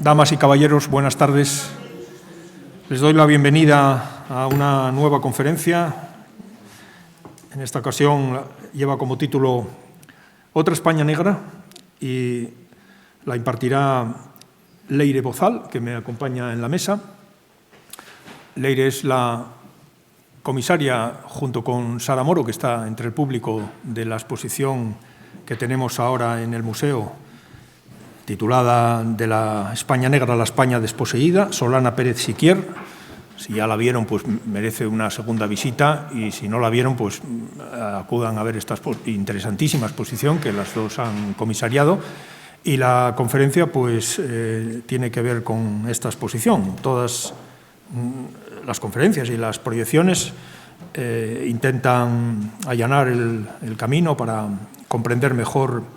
Damas y caballeros, buenas tardes. Les doy la bienvenida a una nueva conferencia. En esta ocasión lleva como título Otra España Negra y la impartirá Leire Bozal, que me acompaña en la mesa. Leire es la comisaria, junto con Sara Moro, que está entre el público, de la exposición que tenemos ahora en el museo, titulada De la España Negra a la España desposeída, Solana Pérez Siquier. Si ya la vieron, pues merece una segunda visita, y si no la vieron, pues acudan a ver esta interesantísima exposición que las dos han comisariado. Y la conferencia pues tiene que ver con esta exposición. Todas las conferencias y las proyecciones intentan allanar el camino para comprender mejor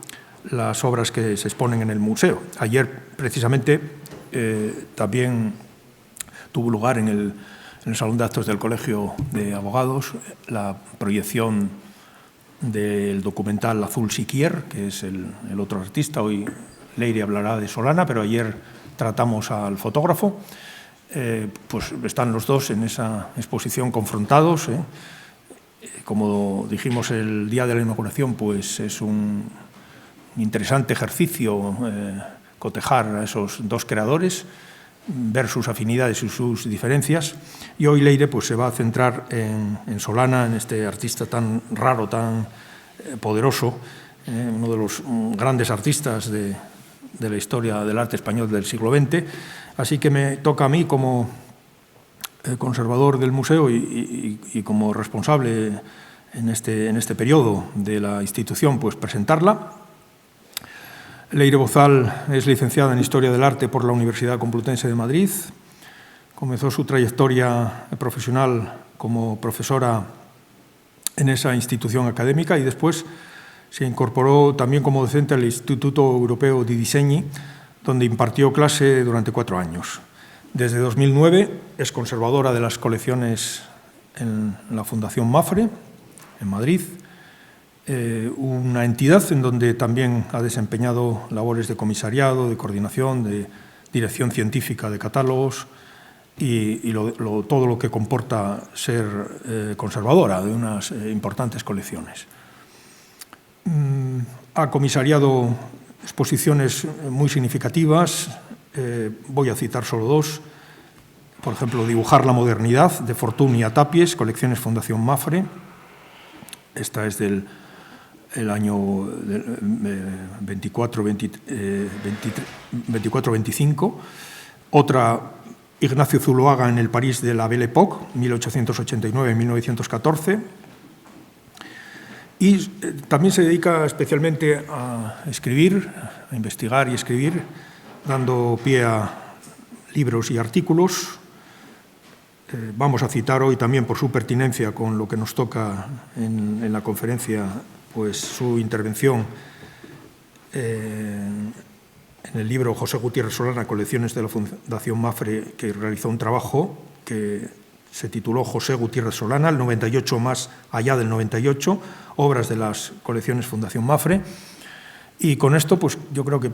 las obras que se exponen en el museo. Ayer, precisamente, también tuvo lugar en el Salón de Actos del Colegio de Abogados la proyección del documental Azul Siquier, que es el otro artista. Hoy Leire hablará de Solana, pero ayer tratamos al fotógrafo. Pues están los dos en esa exposición confrontados. Como dijimos el día de la inauguración, pues es un interesante ejercicio cotejar a esos dos creadores, ver sus afinidades y sus diferencias. Y hoy Leire pues se va a centrar en Solana, en este artista tan raro, tan poderoso, uno de los grandes artistas de la historia del arte español del siglo XX. Así que me toca a mí, como conservador del museo y como responsable en este periodo de la institución, pues presentarla. Leire Bozal es licenciada en Historia del Arte por la Universidad Complutense de Madrid. Comenzó su trayectoria profesional como profesora en esa institución académica y después se incorporó también como docente al Instituto Europeo di Disegni, donde impartió clase durante 4 años. Desde 2009 es conservadora de las colecciones en la Fundación Mafre, en Madrid, una entidad en donde también ha desempeñado labores de comisariado, de coordinación, de dirección científica de catálogos y todo lo que comporta ser conservadora de unas importantes colecciones. Ha comisariado exposiciones muy significativas. Voy a citar solo 2. Por ejemplo, Dibujar la modernidad, de Fortuny a Tapies, colecciones Fundación Mafre. Esta es del año 24-25. Otra, Ignacio Zuloaga en el París de la Belle Époque, 1889-1914. Y también se dedica especialmente a escribir, a investigar y escribir, dando pie a libros y artículos. Vamos a citar hoy también, por su pertinencia con lo que nos toca en la conferencia, pues su intervención en el libro José Gutiérrez Solana, Colecciones de la Fundación Mafre, que realizó un trabajo que se tituló José Gutiérrez Solana, el 98 más allá del 98, obras de las colecciones Fundación Mafre. Y con esto, pues yo creo que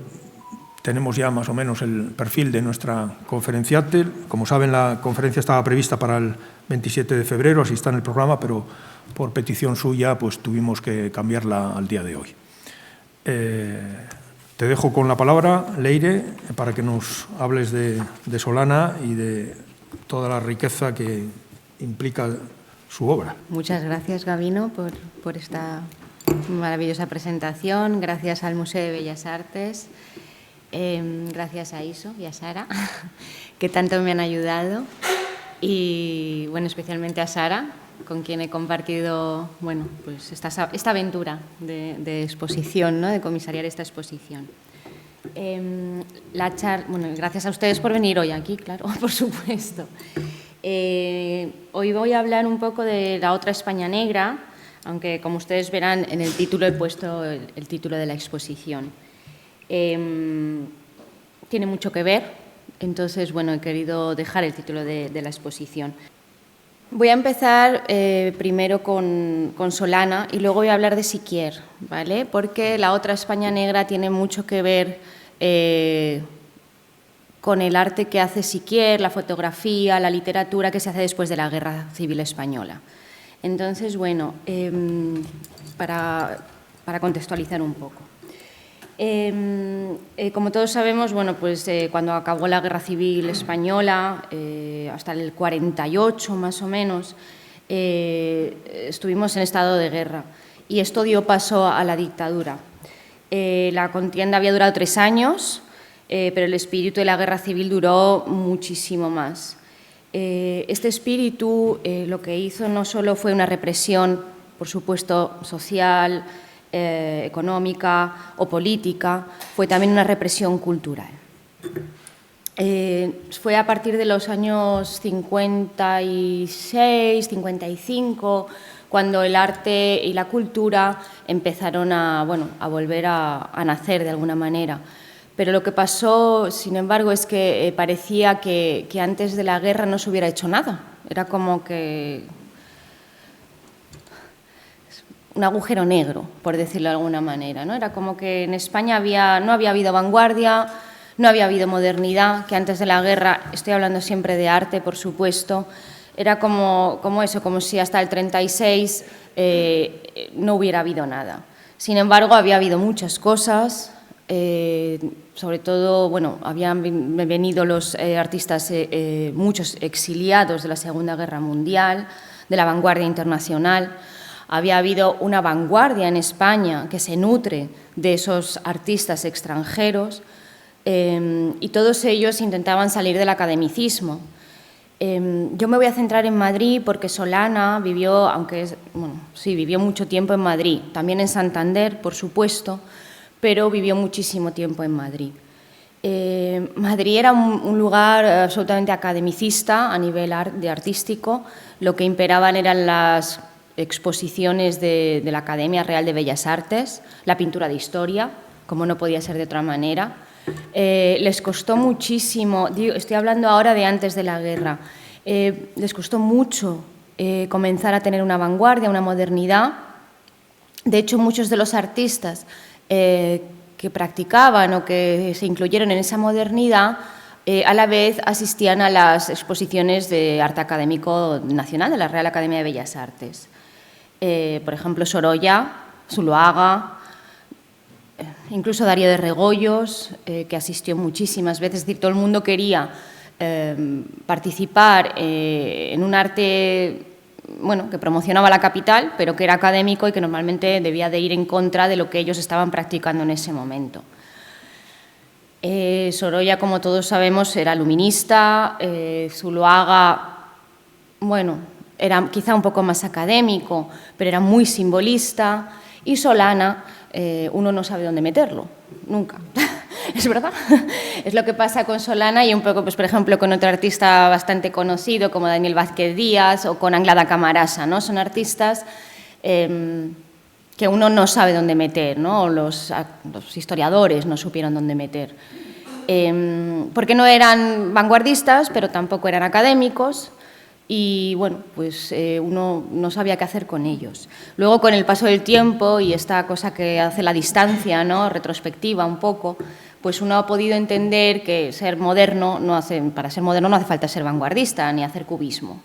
tenemos ya más o menos el perfil de nuestra conferenciante. Como saben, la conferencia estaba prevista para el 27 de febrero, así está en el programa, pero por petición suya pues tuvimos que cambiarla al día de hoy. Te dejo con la palabra, Leire, para que nos hables de Solana y de toda la riqueza que implica su obra. Muchas gracias, Gabino, por esta maravillosa presentación. Gracias al Museo de Bellas Artes, gracias a Iso y a Sara, que tanto me han ayudado, y bueno, especialmente a Sara, con quien he compartido pues esta aventura de exposición, ¿no? De comisariar esta exposición. Gracias a ustedes por venir hoy aquí, claro, por supuesto. Hoy voy a hablar un poco de la otra España negra, aunque como ustedes verán en el título he puesto el título de la exposición. Tiene mucho que ver, entonces he querido dejar el título de la exposición. Voy a empezar primero con Solana y luego voy a hablar de Siquier, ¿vale? Porque la otra España negra tiene mucho que ver con el arte que hace Siquier, la fotografía, la literatura que se hace después de la Guerra Civil Española. Entonces, bueno, para contextualizar un poco. Como todos sabemos, bueno, pues, cuando acabó la Guerra Civil Española, hasta el 48 más o menos, estuvimos en estado de guerra y esto dio paso a la dictadura. La contienda había durado 3 años, pero el espíritu de la guerra civil duró muchísimo más. Este espíritu lo que hizo no solo fue una represión, por supuesto, social, económica o política, fue también una represión cultural. Fue a partir de los años 56, 55, cuando el arte y la cultura empezaron a volver a nacer de alguna manera. Pero lo que pasó, sin embargo, es que parecía que antes de la guerra no se hubiera hecho nada. Era como que un agujero negro, por decirlo de alguna manera, ¿no? Era como que en España no había habido vanguardia, no había habido modernidad, que antes de la guerra, estoy hablando siempre de arte, por supuesto, era como eso, como si hasta el 36 no hubiera habido nada. Sin embargo, había habido muchas cosas, sobre todo, bueno, habían venido los artistas, muchos exiliados de la Segunda Guerra Mundial, de la vanguardia internacional. Había habido una vanguardia en España que se nutre de esos artistas extranjeros y todos ellos intentaban salir del academicismo. Yo me voy a centrar en Madrid porque Solana vivió, vivió mucho tiempo en Madrid, también en Santander, por supuesto, pero vivió muchísimo tiempo en Madrid. Madrid era un lugar absolutamente academicista a nivel artístico. Lo que imperaban eran las exposiciones de la Academia Real de Bellas Artes, la pintura de historia, como no podía ser de otra manera. Les costó muchísimo, estoy hablando ahora de antes de la guerra, les costó mucho comenzar a tener una vanguardia, una modernidad. De hecho, muchos de los artistas que practicaban o que se incluyeron en esa modernidad a la vez asistían a las exposiciones de arte académico nacional de la Real Academia de Bellas Artes. Por ejemplo, Sorolla, Zuloaga, incluso Darío de Regoyos, que asistió muchísimas veces. Es decir, todo el mundo quería participar en un arte que promocionaba la capital, pero que era académico y que normalmente debía de ir en contra de lo que ellos estaban practicando en ese momento. Sorolla, como todos sabemos, era luminista. Zuloaga, era quizá un poco más académico, pero era muy simbolista. Y Solana, uno no sabe dónde meterlo, nunca. Es verdad. Es lo que pasa con Solana y un poco, pues, por ejemplo, con otro artista bastante conocido como Daniel Vázquez Díaz o con Anglada Camarasa, ¿no? Son artistas que uno no sabe dónde meter, ¿no? Los historiadores no supieron dónde meter. Porque no eran vanguardistas, pero tampoco eran académicos. Y pues uno no sabía qué hacer con ellos. Luego, con el paso del tiempo y esta cosa que hace la distancia, ¿no? Retrospectiva un poco, pues uno ha podido entender que para ser moderno no hace falta ser vanguardista ni hacer cubismo.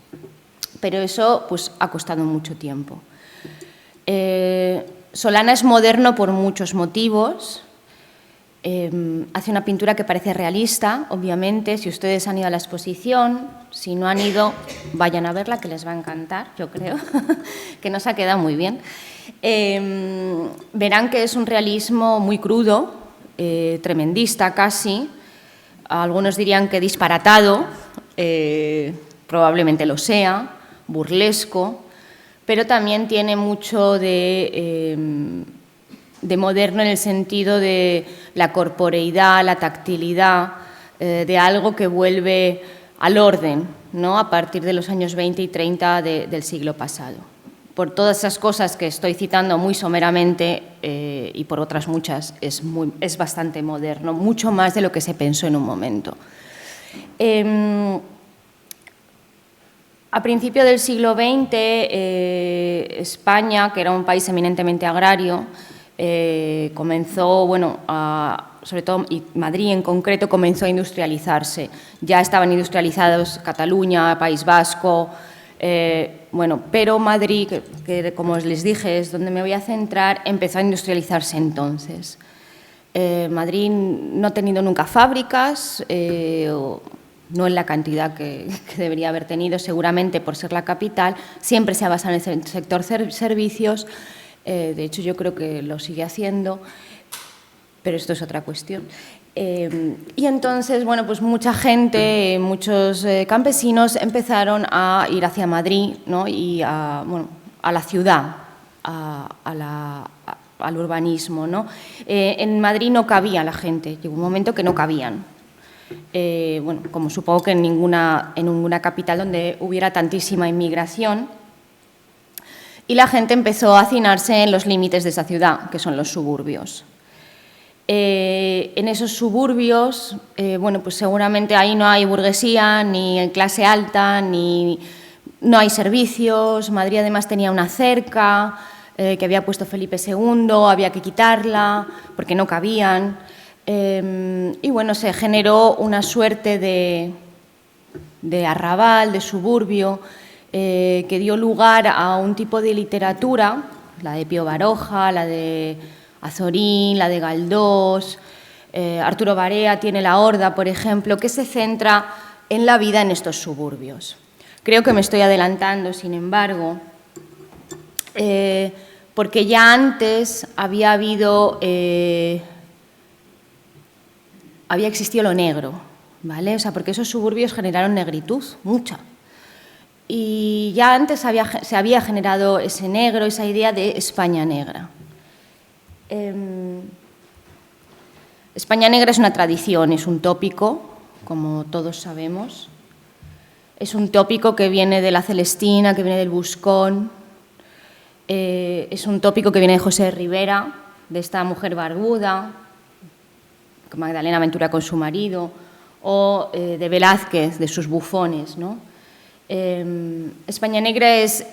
Pero eso pues ha costado mucho tiempo. Solana es moderno por muchos motivos. Hace una pintura que parece realista, obviamente. Si ustedes han ido a la exposición, si no han ido, vayan a verla, que les va a encantar, yo creo, que nos ha quedado muy bien. Verán que es un realismo muy crudo, tremendista casi. Algunos dirían que disparatado, probablemente lo sea, burlesco, pero también tiene mucho de moderno en el sentido de la corporeidad, la tactilidad, de algo que vuelve al orden, ¿no? A partir de los años 20 y 30 del siglo pasado. Por todas esas cosas que estoy citando muy someramente y por otras muchas, es bastante moderno, mucho más de lo que se pensó en un momento. A principios del siglo XX, España, que era un país eminentemente agrario, comenzó a sobre todo, y Madrid en concreto, comenzó a industrializarse. Ya estaban industrializados Cataluña, País Vasco, bueno, pero Madrid, que como les dije es donde me voy a centrar, empezó a industrializarse entonces. Madrid no ha tenido nunca fábricas, no en la cantidad que debería haber tenido, seguramente por ser la capital, siempre se ha basado en el sector servicios, de hecho yo creo que lo sigue haciendo, pero esto es otra cuestión. Y entonces, bueno, pues mucha gente, muchos campesinos empezaron a ir hacia Madrid, ¿no? Y a la ciudad, al urbanismo, ¿no? En Madrid no cabía la gente, llegó un momento que no cabían. Bueno, como supongo que en ninguna capital donde hubiera tantísima inmigración, y la gente empezó a hacinarse en los límites de esa ciudad, que son los suburbios. En esos suburbios, bueno, pues seguramente ahí no hay burguesía, ni clase alta, ni no hay servicios. Madrid además tenía una cerca que había puesto Felipe II, había que quitarla porque no cabían. Y bueno, se generó una suerte de arrabal, de suburbio, que dio lugar a un tipo de literatura, la de Pío Baroja, la de Azorín, la de Galdós, Arturo Barea tiene La Horda, por ejemplo, que se centra en la vida en estos suburbios. Creo que me estoy adelantando, sin embargo, porque ya antes había existido lo negro, ¿vale? O sea, porque esos suburbios generaron negritud, mucha. Y ya antes se había generado ese negro, esa idea de España negra. España negra es una tradición, es un tópico, como todos sabemos. Es un tópico que viene de la Celestina, que viene del Buscón. Es un tópico que viene de José de Rivera, de esta mujer barbuda, Magdalena Ventura con su marido, o de Velázquez, de sus bufones, ¿no? España negra es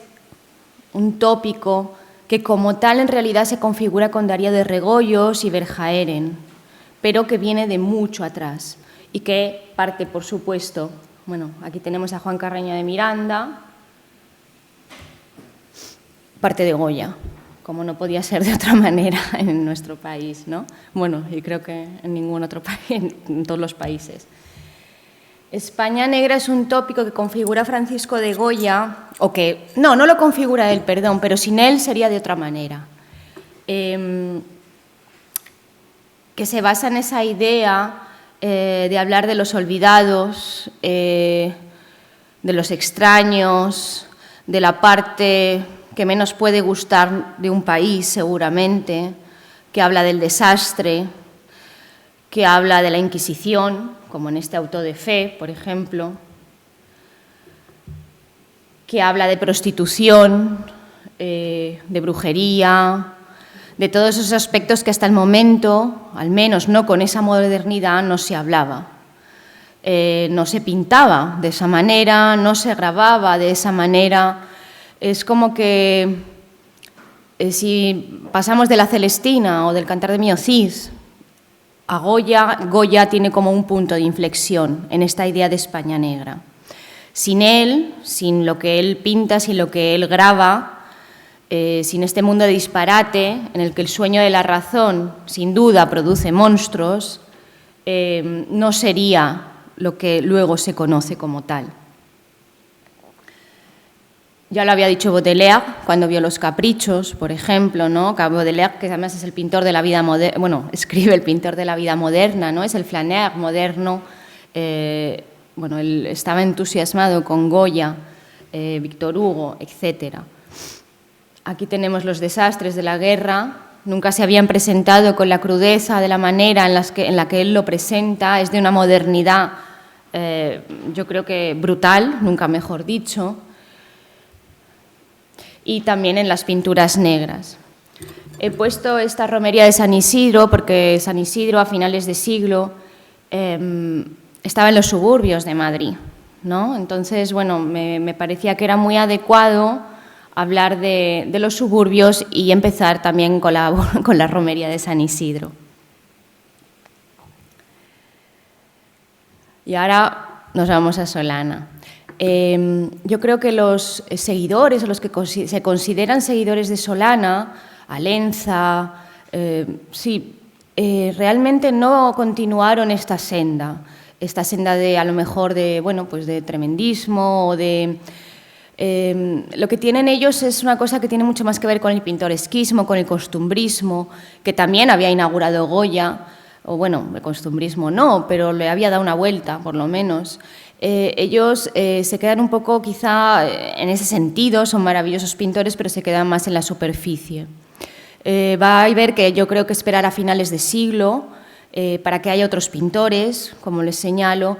un tópico que como tal en realidad se configura con Darío de Regoyos y Verhaeren, pero que viene de mucho atrás y que parte, por supuesto, bueno, aquí tenemos a Juan Carreño de Miranda, parte de Goya, como no podía ser de otra manera en nuestro país, ¿no? Bueno, y creo que en ningún otro país, en todos los países. España negra es un tópico que configura Francisco de Goya, o que, no lo configura él, perdón, pero sin él sería de otra manera. Que se basa en esa idea de hablar de los olvidados, de los extraños, de la parte que menos puede gustar de un país, seguramente, que habla del desastre, que habla de la Inquisición, como en este auto de fe, por ejemplo, que habla de prostitución, de brujería, de todos esos aspectos que hasta el momento, al menos no con esa modernidad, no se hablaba. No se pintaba de esa manera, no se grababa de esa manera. Es como que si pasamos de la Celestina o del Cantar de Mio Cid a Goya, Goya tiene como un punto de inflexión en esta idea de España negra. Sin él, sin lo que él pinta, sin lo que él graba, sin este mundo de disparate en el que el sueño de la razón, sin duda, produce monstruos, no sería lo que luego se conoce como tal. Ya lo había dicho Baudelaire cuando vio Los Caprichos, por ejemplo, ¿no? Baudelaire, que además es el pintor de la vida moderna, bueno, escribe el pintor de la vida moderna, ¿no? Es el flaneur moderno. Bueno, él estaba entusiasmado con Goya, Víctor Hugo, etc. Aquí tenemos los desastres de la guerra. Nunca se habían presentado con la crudeza de la manera en la que él lo presenta. Es de una modernidad, yo creo que brutal, nunca mejor dicho. Y también en las pinturas negras. He puesto esta romería de San Isidro porque San Isidro a finales de siglo estaba en los suburbios de Madrid, ¿no? Entonces, bueno, me parecía que era muy adecuado hablar de los suburbios y empezar también con la romería de San Isidro. Y ahora nos vamos a Solana. Yo creo que los seguidores, o los que se consideran seguidores de Solana, Alenza, realmente no continuaron esta senda de, a lo mejor, de, bueno, pues de tremendismo o de... lo que tienen ellos es una cosa que tiene mucho más que ver con el pintoresquismo, con el costumbrismo, que también había inaugurado Goya, o bueno, el costumbrismo no, pero le había dado una vuelta, por lo menos. Ellos se quedan un poco, quizá, en ese sentido, son maravillosos pintores, pero se quedan más en la superficie. Va a ver que yo creo que esperar a finales de siglo para que haya otros pintores, como les señalo,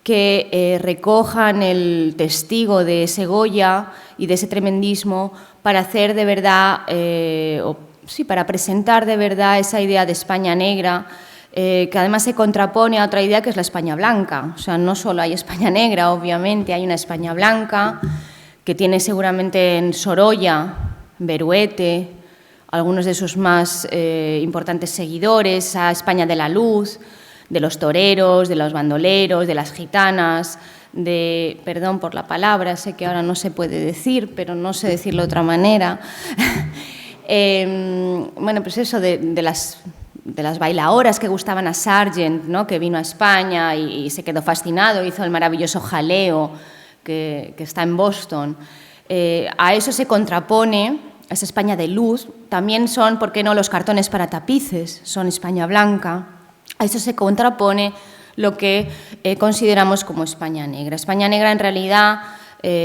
que recojan el testigo de ese Goya y de ese tremendismo para hacer de verdad, para presentar de verdad esa idea de España negra, que además se contrapone a otra idea que es la España blanca. O sea, no solo hay España negra, obviamente, hay una España blanca que tiene seguramente en Sorolla, Beruete, algunos de sus más importantes seguidores, a España de la luz, de los toreros, de los bandoleros, de las gitanas, perdón por la palabra, sé que ahora no se puede decir, pero no sé decirlo de otra manera. Bueno, pues eso de las bailaoras que gustaban a Sargent, ¿no?, que vino a España y se quedó fascinado, hizo el maravilloso Jaleo, que está en Boston. A eso se contrapone, a esa España de luz, también son, ¿por qué no?, los cartones para tapices, son España blanca. A eso se contrapone lo que consideramos como España negra. España negra, en realidad,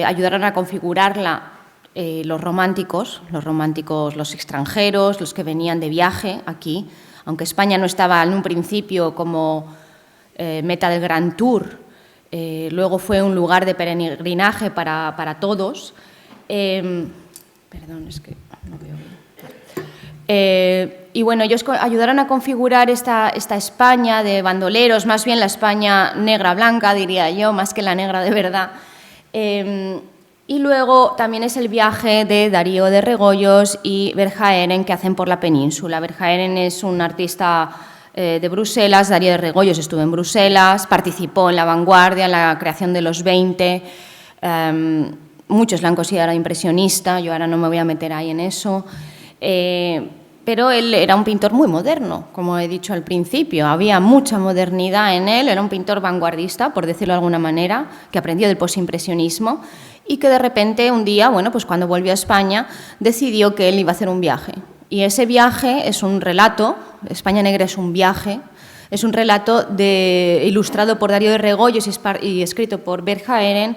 ayudaron a configurarla los románticos, los extranjeros, los que venían de viaje aquí, aunque España no estaba en un principio como meta del Grand Tour, luego fue un lugar de peregrinaje para todos. Perdón, es que no veo bien. Y bueno, ellos ayudaron a configurar esta España de bandoleros, más bien la España negra-blanca, diría yo, más que la negra de verdad. Y luego también es el viaje de Darío de Regoyos y Verhaeren que hacen por la península. Verhaeren es un artista de Bruselas, Darío de Regoyos estuvo en Bruselas, participó en la vanguardia, en la creación de los 20. Muchos la han considerado impresionista, yo ahora no me voy a meter ahí en eso. Pero él era un pintor muy moderno, como he dicho al principio. Había mucha modernidad en él, era un pintor vanguardista, por decirlo de alguna manera, que aprendió del posimpresionismo y que de repente un día, bueno, pues cuando volvió a España, decidió que él iba a hacer un viaje. Y ese viaje es un relato, España negra es un viaje, es un relato ilustrado por Darío de Regoyos y escrito por Verhaeren,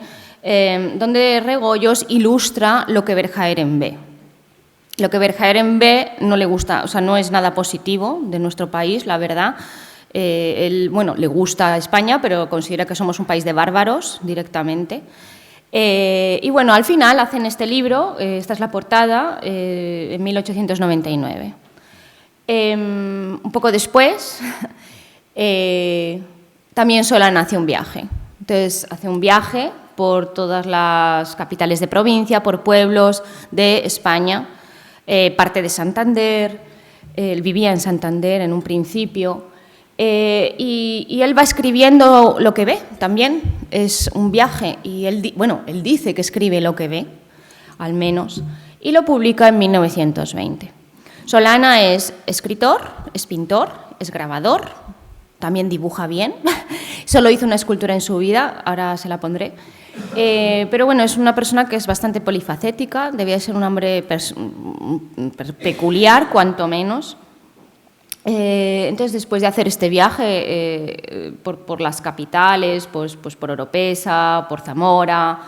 donde Regoyos ilustra lo que Verhaeren ve. Lo que Verhaeren ve no le gusta, o sea, no es nada positivo de nuestro país, la verdad. Él, bueno, le gusta a España, pero considera que somos un país de bárbaros directamente. Y bueno, al final hacen este libro, esta es la portada, en 1899. Un poco después, también Solana hace un viaje. Entonces, hace un viaje por todas las capitales de provincia, por pueblos de España. Parte de Santander, él vivía en Santander en un principio, y él va escribiendo lo que ve también, es un viaje, y él dice que escribe lo que ve, al menos, y lo publica en 1920. Solana es escritor, es pintor, es grabador, también dibuja bien, solo hizo una escultura en su vida, ahora se la pondré. Pero bueno, es una persona que es bastante polifacética, debía ser un hombre peculiar, cuanto menos. Entonces, después de hacer este viaje por las capitales, pues por Oropesa, por Zamora,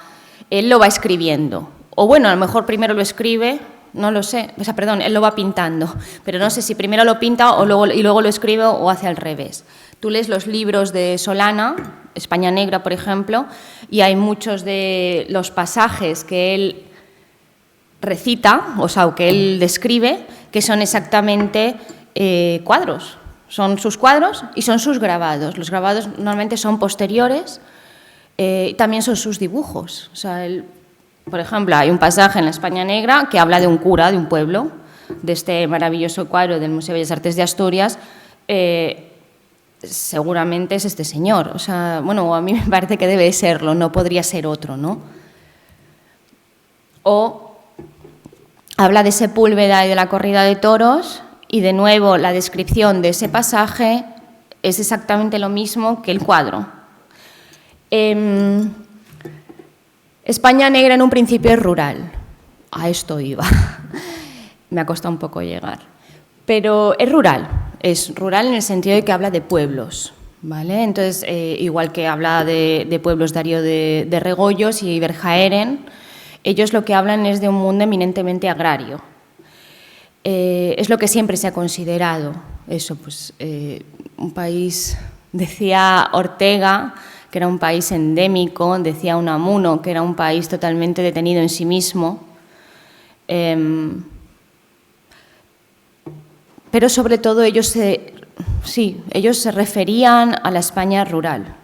él lo va escribiendo. O bueno, a lo mejor primero lo escribe, no lo sé, o sea, perdón, él lo va pintando, pero no sé si primero lo pinta y luego lo escribe o hace al revés. Tú lees los libros de Solana, España negra, por ejemplo, y hay muchos de los pasajes que él recita, o sea, que él describe, que son exactamente cuadros. Son sus cuadros y son sus grabados. Los grabados normalmente son posteriores, también son sus dibujos. O sea, por ejemplo, hay un pasaje en la España negra que habla de un cura de un pueblo, de este maravilloso cuadro del Museo de Bellas Artes de Asturias. seguramente es este señor. O sea, bueno, a mí me parece que debe serlo, no podría ser otro, ¿no? O habla de Sepúlveda y de la corrida de toros y, de nuevo, la descripción de ese pasaje es exactamente lo mismo que el cuadro. España negra en un principio es rural. A esto iba. Me ha costado un poco llegar. Pero es rural en el sentido de que habla de pueblos, ¿vale? Entonces, igual que habla de pueblos Darío de Regoyos y Berjaeren, ellos lo que hablan es de un mundo eminentemente agrario. Es lo que siempre se ha considerado. Eso, pues, un país, decía Ortega, que era un país endémico, decía Unamuno, que era un país totalmente detenido en sí mismo. Pero sobre todo ellos se referían a la España rural.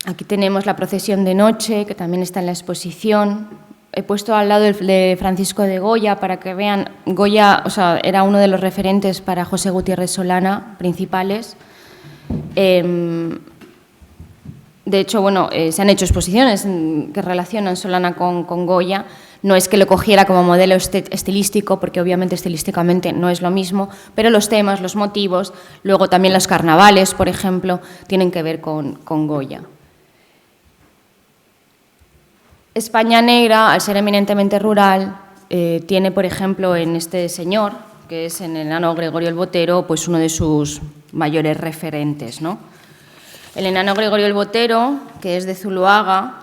Aquí tenemos la procesión de noche, que también está en la exposición. He puesto al lado de Francisco de Goya para que vean. Goya, o sea, era uno de los referentes para José Gutiérrez Solana, principales. De hecho, bueno, se han hecho exposiciones que relacionan Solana con Goya. No es que lo cogiera como modelo estilístico, porque obviamente estilísticamente no es lo mismo, pero los temas, los motivos, luego también los carnavales, por ejemplo, tienen que ver con Goya. España negra, al ser eminentemente rural, tiene, por ejemplo, en este señor, que es en el enano Gregorio el Botero, pues uno de sus mayores referentes, ¿no? El enano Gregorio el Botero, que es de Zuloaga,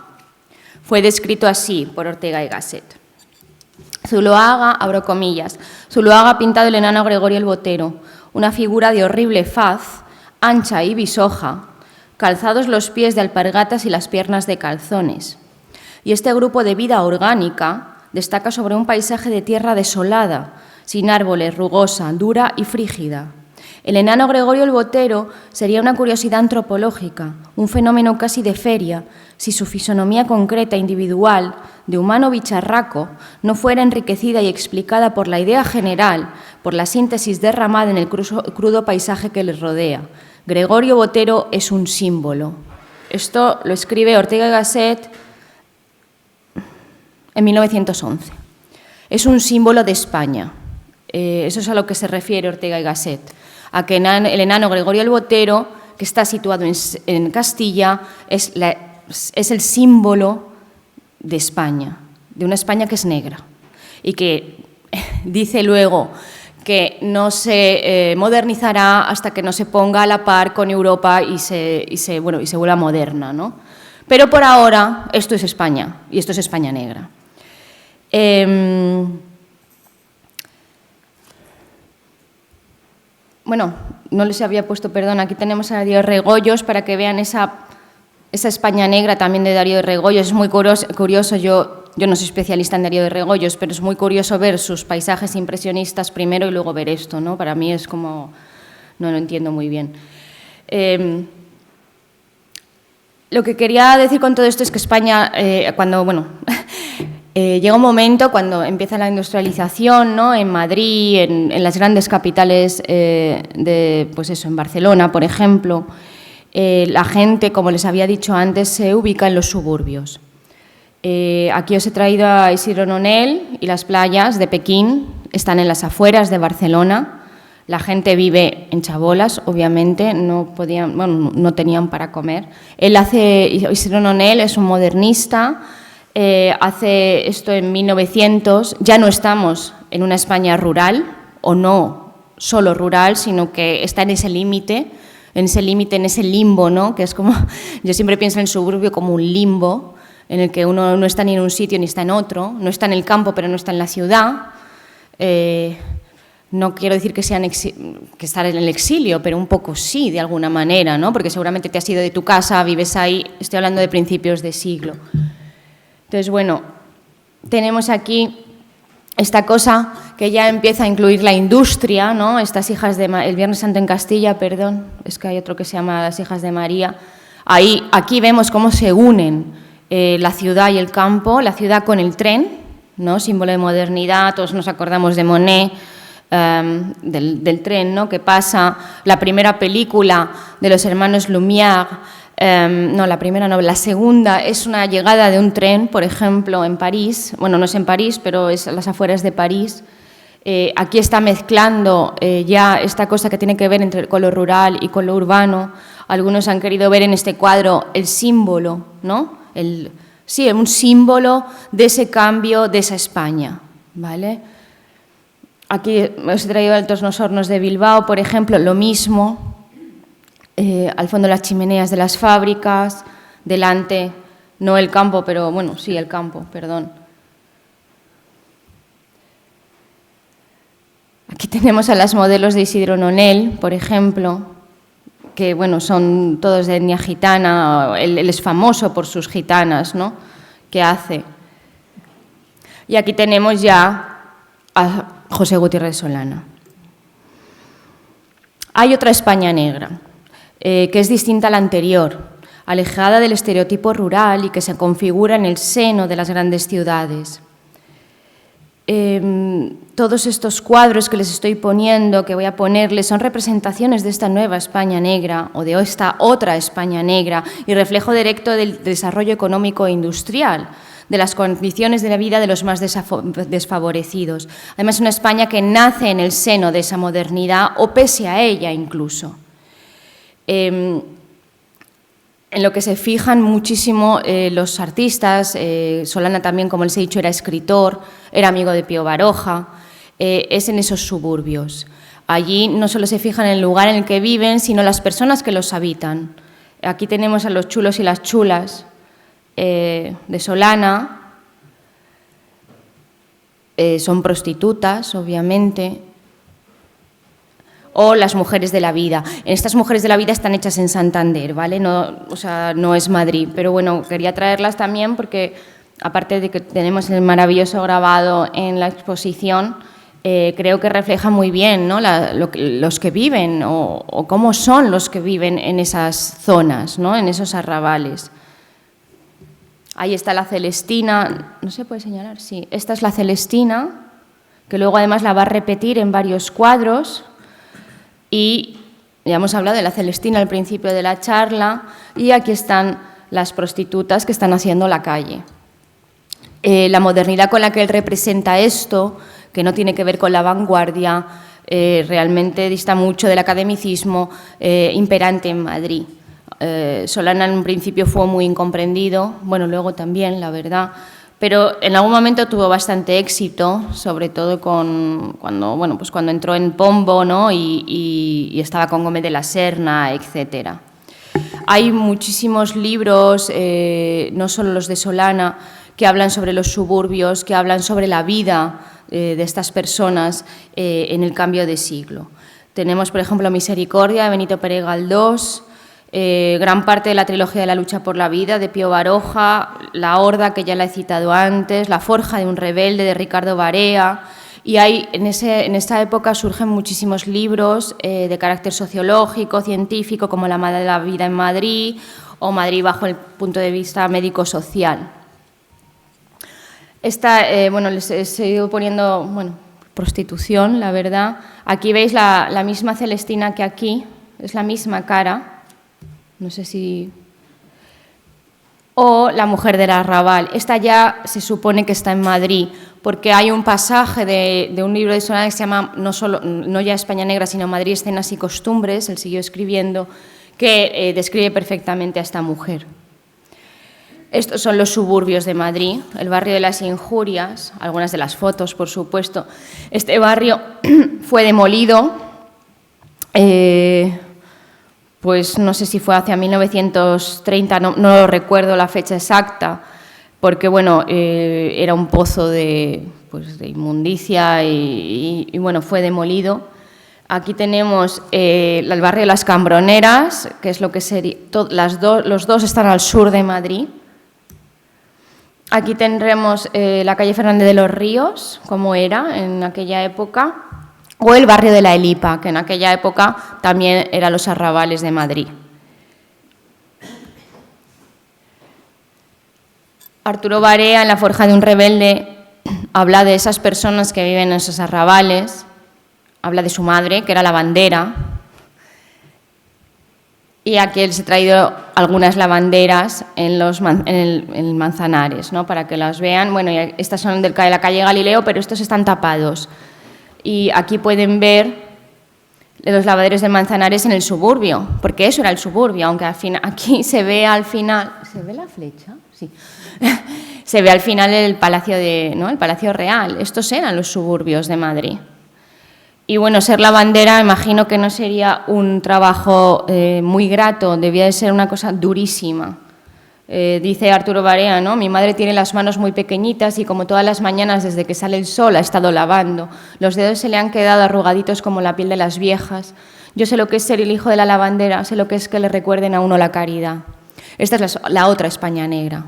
fue descrito así por Ortega y Gasset. Zuloaga, abro comillas, Zuloaga ha pintado el enano Gregorio el Botero, una figura de horrible faz, ancha y bisoja, calzados los pies de alpargatas y las piernas de calzones. Y este grupo de vida orgánica destaca sobre un paisaje de tierra desolada, sin árboles, rugosa, dura y frígida. El enano Gregorio el Botero sería una curiosidad antropológica, un fenómeno casi de feria, si su fisonomía concreta, individual, de humano bicharraco, no fuera enriquecida y explicada por la idea general, por la síntesis derramada en el crudo paisaje que les rodea. Gregorio Botero es un símbolo. Esto lo escribe Ortega y Gasset en 1911. Es un símbolo de España. Eso es a lo que se refiere Ortega y Gasset, a que el enano Gregorio el Botero, que está situado en Castilla, es el símbolo de España, de una España que es negra, y que dice luego que no se modernizará hasta que no se ponga a la par con Europa y se vuelva moderna, ¿no? Pero por ahora esto es España, y esto es España negra. Bueno, no les había puesto, perdón, aquí tenemos a Darío de Regoyos para que vean esa España negra también de Darío de Regoyos. Es muy curioso, yo no soy especialista en Darío de Regoyos, pero es muy curioso ver sus paisajes impresionistas primero y luego ver esto, ¿no? Para mí es como, no lo entiendo muy bien. Lo que quería decir con todo esto es que España, llega un momento cuando empieza la industrialización, ¿no? En Madrid, en las grandes capitales, pues eso, en Barcelona, por ejemplo, la gente, como les había dicho antes, se ubica en los suburbios. Aquí os he traído a Isidro Nonell y las playas de Pekín, están en las afueras de Barcelona. La gente vive en chabolas, obviamente, no tenían para comer. Isidro Nonell es un modernista. Hace esto en 1900, ya no estamos en una España rural, o no solo rural, sino que está en ese límite, en ese limbo, ¿no? Que es como, yo siempre pienso en el suburbio como un limbo, en el que uno no está ni en un sitio ni está en otro, no está en el campo pero no está en la ciudad. No quiero decir que estar en el exilio, pero un poco sí, de alguna manera, ¿no? Porque seguramente te has ido de tu casa, vives ahí, estoy hablando de principios de siglo. Entonces, bueno, tenemos aquí esta cosa que ya empieza a incluir la industria, ¿no? Estas hijas el Viernes Santo en Castilla, perdón, es que hay otro que se llama Las Hijas de María. Aquí vemos cómo se unen la ciudad y el campo, la ciudad con el tren, ¿no? Símbolo de modernidad, todos nos acordamos de Monet, del tren, ¿no? Que pasa la primera película de los hermanos Lumière, no, la primera no, la segunda es una llegada de un tren, por ejemplo, en París, bueno, no es en París, pero es a las afueras de París. Aquí está mezclando ya esta cosa que tiene que ver con lo rural y con lo urbano. Algunos han querido ver en este cuadro el símbolo, ¿no? Sí, un símbolo de ese cambio, de esa España, ¿vale? Aquí os he traído Altos Hornos de Bilbao, por ejemplo, lo mismo. Al fondo las chimeneas de las fábricas, delante, no el campo, pero bueno, sí, el campo, perdón. Aquí tenemos a las modelos de Isidro Nonell, por ejemplo, que bueno, son todos de etnia gitana, él es famoso por sus gitanas, ¿no?, que hace. Y aquí tenemos ya a José Gutiérrez Solana. Hay otra España negra, que es distinta a la anterior, alejada del estereotipo rural y que se configura en el seno de las grandes ciudades. Todos estos cuadros que les estoy poniendo, que voy a ponerles, son representaciones de esta nueva España negra o de esta otra España negra y reflejo directo del desarrollo económico e industrial, de las condiciones de la vida de los más desfavorecidos. Además, una España que nace en el seno de esa modernidad o pese a ella incluso. En lo que se fijan muchísimo los artistas, Solana también, como les he dicho, era escritor, era amigo de Pío Baroja, es en esos suburbios. Allí no solo se fijan en el lugar en el que viven, sino las personas que los habitan. Aquí tenemos a los chulos y las chulas de Solana, son prostitutas, obviamente, o las mujeres de la vida. Estas mujeres de la vida están hechas en Santander, ¿vale? No, o sea, no es Madrid, pero bueno, quería traerlas también porque, aparte de que tenemos el maravilloso grabado en la exposición, creo que refleja muy bien, ¿no?, los que viven o cómo son los que viven en esas zonas, ¿no?, en esos arrabales. Ahí está la Celestina, ¿no se puede señalar? Sí, esta es la Celestina, que luego además la va a repetir en varios cuadros. Y ya hemos hablado de la Celestina al principio de la charla, y aquí están las prostitutas que están haciendo la calle. La modernidad con la que él representa esto, que no tiene que ver con la vanguardia, realmente dista mucho del academicismo imperante en Madrid. Solana en un principio fue muy incomprendido, bueno, luego también, la verdad, pero en algún momento tuvo bastante éxito, sobre todo cuando entró en Pombo, ¿no?, y estaba con Gómez de la Serna, etc. Hay muchísimos libros, no solo los de Solana, que hablan sobre los suburbios, que hablan sobre la vida de estas personas en el cambio de siglo. Tenemos, por ejemplo, Misericordia de Benito Pérez Galdós, gran parte de la trilogía de la lucha por la vida de Pío Baroja, La Horda, que ya la he citado antes, La forja de un rebelde de Ricardo Barea, y en esta época surgen muchísimos libros de carácter sociológico, científico, como La mala de la vida en Madrid o Madrid bajo el punto de vista médico-social. Les he seguido poniendo, prostitución, la verdad. Aquí veis la misma Celestina que aquí, es la misma cara. No sé si... O La mujer del arrabal. Esta ya se supone que está en Madrid, porque hay un pasaje de un libro de Solana que se llama no ya España Negra, sino Madrid, escenas y costumbres, él siguió escribiendo, que describe perfectamente a esta mujer. Estos son los suburbios de Madrid, el barrio de las Injurias, algunas de las fotos, por supuesto. Este barrio fue demolido, pues no sé si fue hacia 1930, no lo recuerdo la fecha exacta, porque era un pozo de inmundicia y fue demolido. Aquí tenemos el barrio de las Cambroneras, que es lo que sería, los dos están al sur de Madrid. Aquí tendremos la calle Fernández de los Ríos, como era en aquella época, o el barrio de la Elipa, que en aquella época también eran los arrabales de Madrid. Arturo Barea, en La forja de un rebelde, habla de esas personas que viven en esos arrabales. habla de su madre, que era lavandera. Y aquí les he traído algunas lavanderas en el Manzanares, ¿no? Para que las vean. Bueno, estas son de la calle Galileo, pero estos están tapados. Y aquí pueden ver los lavaderos de Manzanares en el suburbio, porque eso era el suburbio, aunque aquí se ve al final... ¿Se ve la flecha? Sí. Se ve al final el Palacio el Palacio Real. Estos eran los suburbios de Madrid. Y bueno, ser lavandera imagino que no sería un trabajo muy grato, debía de ser una cosa durísima. Dice Arturo Barea, ¿no? Mi madre tiene las manos muy pequeñitas y como todas las mañanas desde que sale el sol ha estado lavando. Los dedos se le han quedado arrugaditos como la piel de las viejas. Yo sé lo que es ser el hijo de la lavandera, sé lo que es que le recuerden a uno la caridad. Esta es la otra España negra.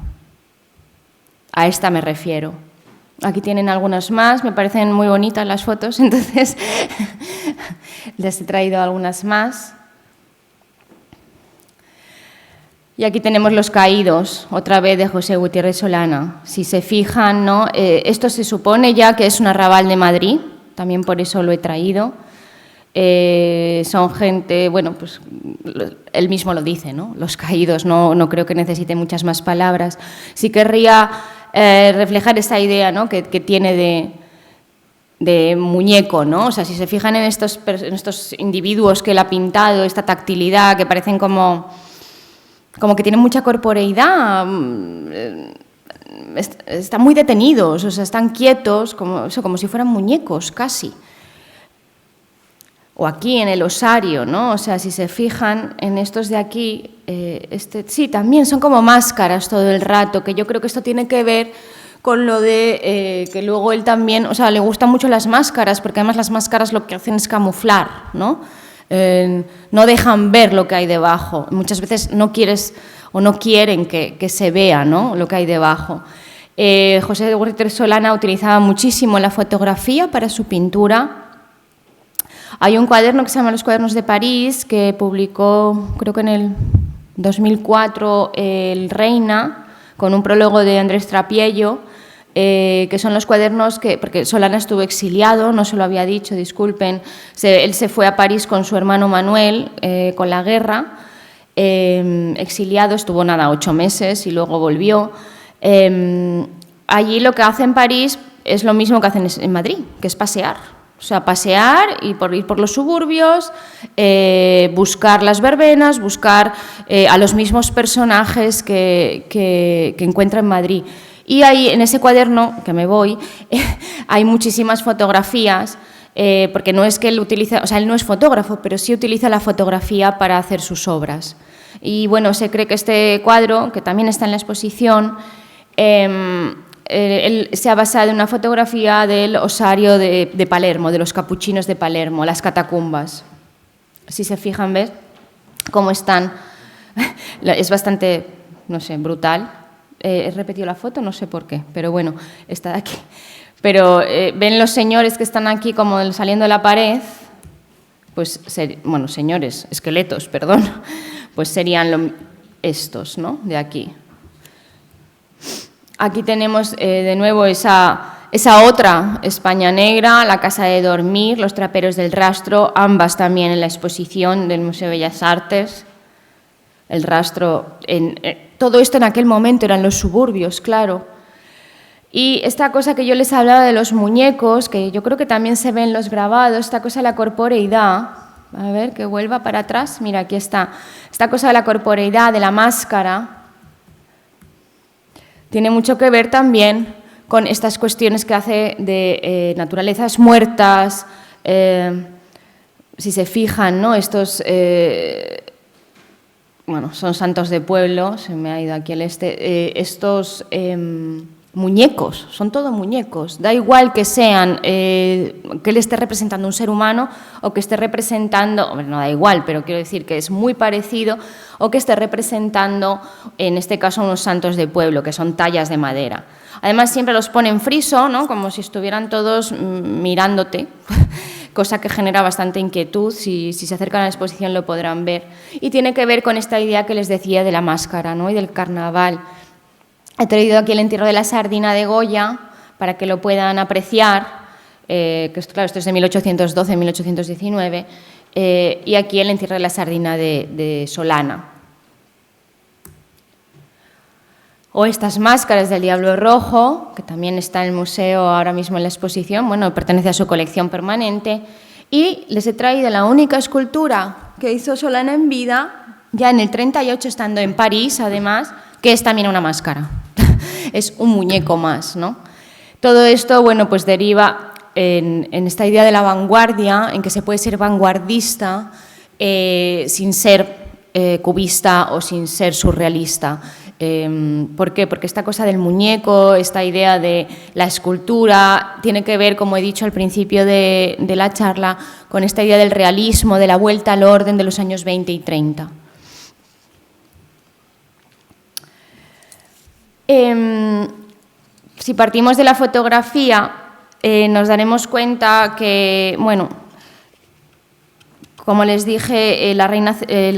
A esta me refiero. Aquí tienen algunas más, me parecen muy bonitas las fotos, entonces les he traído algunas más. Y aquí tenemos Los caídos, otra vez de José Gutiérrez Solana. Si se fijan, ¿no? Esto se supone ya que es un arrabal de Madrid, también por eso lo he traído. Son gente, bueno, pues él mismo lo dice, ¿no? Los caídos, no creo que necesite muchas más palabras. Sí querría reflejar esa idea, ¿no? que tiene de muñeco, ¿no? O sea, si se fijan en estos individuos que él ha pintado, esta tactilidad, que parecen como que tienen mucha corporeidad, están muy detenidos, o sea, están quietos, como si fueran muñecos, casi. O aquí en el osario, ¿no? O sea, si se fijan en estos de aquí, sí, también son como máscaras todo el rato, que yo creo que esto tiene que ver con lo de que luego él también, o sea, le gustan mucho las máscaras, porque además las máscaras lo que hacen es camuflar, ¿no? No dejan ver lo que hay debajo. Muchas veces no quieres o no quieren que se vea, ¿no? Lo que hay debajo. José Gutiérrez Solana utilizaba muchísimo la fotografía para su pintura. Hay un cuaderno que se llama Los cuadernos de París, que publicó, creo que en el 2004, el Reina, con un prólogo de Andrés Trapiello, que son los cuadernos porque Solana estuvo exiliado, no se lo había dicho, disculpen, él se fue a París con su hermano Manuel, con la guerra, exiliado, estuvo 8 meses y luego volvió. Allí lo que hace en París es lo mismo que hacen en Madrid, que es pasear. O sea, pasear y ir por los suburbios, buscar las verbenas, buscar a los mismos personajes que encuentra en Madrid. Y ahí, en ese cuaderno, que me voy, hay muchísimas fotografías, porque no es que él utilice, o sea, él no es fotógrafo, pero sí utiliza la fotografía para hacer sus obras. Y bueno, se cree que este cuadro, que también está en la exposición, él se ha basado en una fotografía del osario de Palermo, de los capuchinos de Palermo, las catacumbas. Si se fijan, ¿ves cómo están? Es bastante, no sé, brutal. He repetido la foto, no sé por qué, pero bueno, está de aquí. Pero ven los señores que están aquí como saliendo de la pared, pues, bueno, señores, esqueletos, perdón, pues serían estos, ¿no?, de aquí. Aquí tenemos de nuevo esa otra España negra, la Casa de Dormir, los traperos del rastro, ambas también en la exposición del Museo de Bellas Artes. El rastro, todo esto en aquel momento eran los suburbios, claro. Y esta cosa que yo les hablaba de los muñecos, que yo creo que también se ve en los grabados, esta cosa de la corporeidad, a ver, que vuelva para atrás, mira, aquí está, esta cosa de la corporeidad, de la máscara, tiene mucho que ver también con estas cuestiones que hace de naturalezas muertas, si se fijan, ¿no? Estos, bueno, son santos de pueblo, se me ha ido aquí estos muñecos, son todos muñecos, da igual que sean, que él esté representando un ser humano o que esté representando, hombre, no da igual, pero quiero decir que es muy parecido, o que esté representando, en este caso, unos santos de pueblo, que son tallas de madera. Además, siempre los pone en friso, ¿no?, como si estuvieran todos mirándote, cosa que genera bastante inquietud. Si se acercan a la exposición lo podrán ver. Y tiene que ver con esta idea que les decía de la máscara, ¿no?, y del carnaval. He traído aquí el entierro de la sardina de Goya para que lo puedan apreciar. claro, esto es de 1812-1819, y aquí el entierro de la sardina de Solana. O estas máscaras del Diablo Rojo, que también está en el museo ahora mismo en la exposición, bueno, pertenece a su colección permanente. Y les he traído la única escultura que hizo Solana en vida, ya en el 38, estando en París, además, que es también una máscara. Es un muñeco más, ¿no? Todo esto, bueno, pues deriva en esta idea de la vanguardia, en que se puede ser vanguardista sin ser cubista o sin ser surrealista. ¿Por qué? Porque esta cosa del muñeco, esta idea de la escultura, tiene que ver, como he dicho al principio de la charla, con esta idea del realismo, de la vuelta al orden de los años 20 y 30. Si partimos de la fotografía, nos daremos cuenta que, bueno, como les dije, la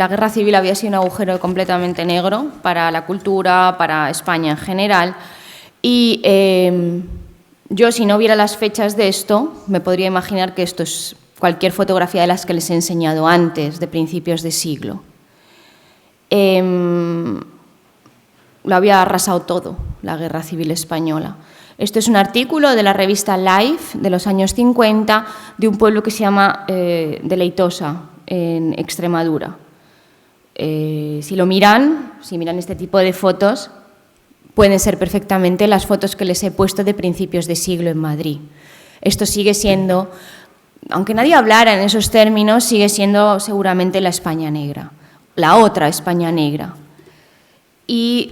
guerra civil había sido un agujero completamente negro para la cultura, para España en general. Y yo, si no viera las fechas de esto, me podría imaginar que esto es cualquier fotografía de las que les he enseñado antes, de principios de siglo. Lo había arrasado todo, la guerra civil española. Esto es un artículo de la revista Life de los años 50 de un pueblo que se llama Deleitosa, en Extremadura. Si miran este tipo de fotos, pueden ser perfectamente las fotos que les he puesto de principios de siglo en Madrid. Esto sigue siendo, aunque nadie hablara en esos términos, sigue siendo seguramente la España negra, la otra España negra. Y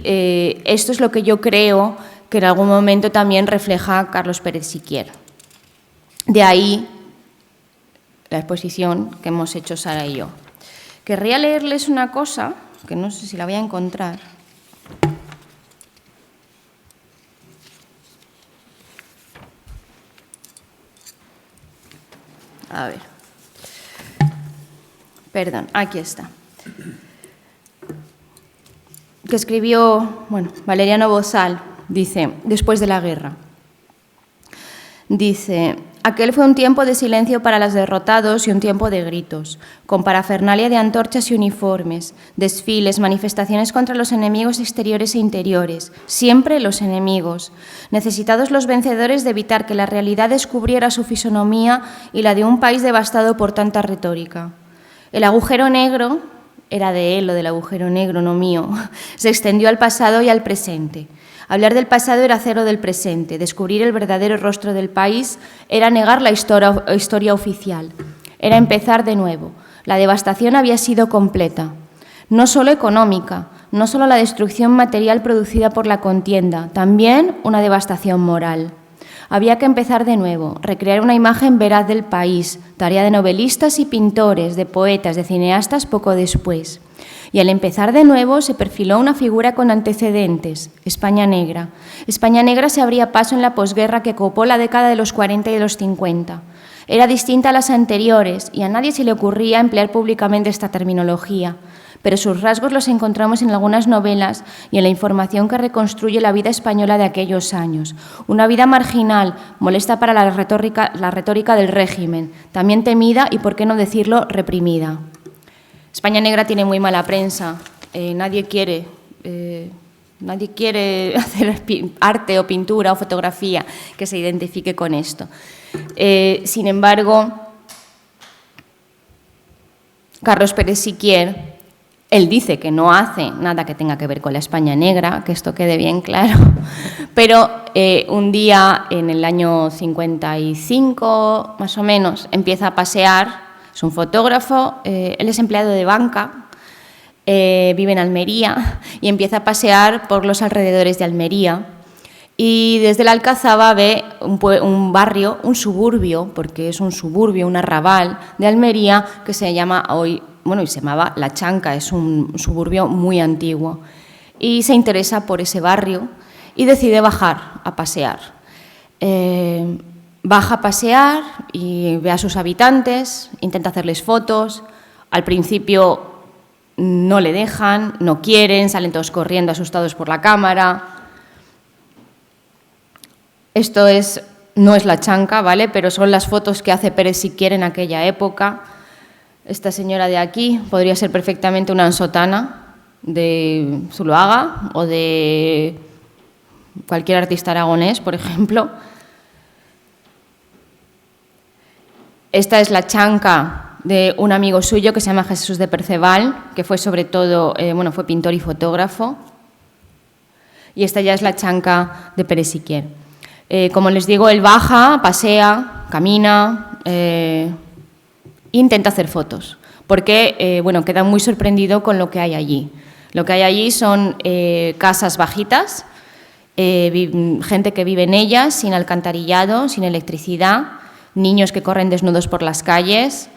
esto es lo que yo creo que en algún momento también refleja Carlos Pérez Siquier. De ahí la exposición que hemos hecho Sara y yo. Querría leerles una cosa, que no sé si la voy a encontrar. A ver. Perdón, aquí está. Que escribió, bueno, Valeriano Bozal. Dice, después de la guerra, dice, aquel fue un tiempo de silencio para los derrotados y un tiempo de gritos, con parafernalia de antorchas y uniformes, desfiles, manifestaciones contra los enemigos exteriores e interiores, siempre los enemigos, necesitados los vencedores de evitar que la realidad descubriera su fisonomía y la de un país devastado por tanta retórica. El agujero negro, era de él lo del agujero negro, no mío, se extendió al pasado y al presente. Hablar del pasado era hacer lo del presente. Descubrir el verdadero rostro del país era negar la historia oficial. Era empezar de nuevo. La devastación había sido completa. No solo económica, no solo la destrucción material producida por la contienda, también una devastación moral. Había que empezar de nuevo, recrear una imagen veraz del país, tarea de novelistas y pintores, de poetas, de cineastas poco después. Y al empezar de nuevo se perfiló una figura con antecedentes, España negra. España negra se abría paso en la posguerra que copó la década de los 40 y de los 50. Era distinta a las anteriores y a nadie se le ocurría emplear públicamente esta terminología, pero sus rasgos los encontramos en algunas novelas y en la información que reconstruye la vida española de aquellos años. Una vida marginal, molesta para la retórica del régimen, también temida y, por qué no decirlo, reprimida. España negra tiene muy mala prensa, nadie quiere hacer arte o pintura o fotografía que se identifique con esto. Sin embargo, Carlos Pérez Siquier, él dice que no hace nada que tenga que ver con la España negra, que esto quede bien claro, pero un día en el año 55, más o menos, empieza a pasear. Es un fotógrafo, él es empleado de banca, vive en Almería y empieza a pasear por los alrededores de Almería. Y desde la Alcazaba ve un barrio, un suburbio, porque es un suburbio, un arrabal de Almería que se llama hoy, bueno, y se llamaba La Chanca, es un suburbio muy antiguo. Y se interesa por ese barrio y decide bajar a pasear. Baja a pasear y ve a sus habitantes, intenta hacerles fotos. Al principio no le dejan, no quieren, salen todos corriendo asustados por la cámara. Esto es no es la chanca, ¿vale? Pero son las fotos que hace Pérez Siquier en aquella época. Esta señora de aquí podría ser perfectamente una ansotana de Zuloaga o de cualquier artista aragonés, por ejemplo. Esta es la chanca de un amigo suyo que se llama Jesús de Perceval, que fue sobre todo, fue pintor y fotógrafo. Y esta ya es la chanca de Pérez Siquier. Como les digo, él baja, pasea, camina, intenta hacer fotos, porque queda muy sorprendido con lo que hay allí. Lo que hay allí son casas bajitas, gente que vive en ellas, sin alcantarillado, sin electricidad, niños que corren desnudos por las calles,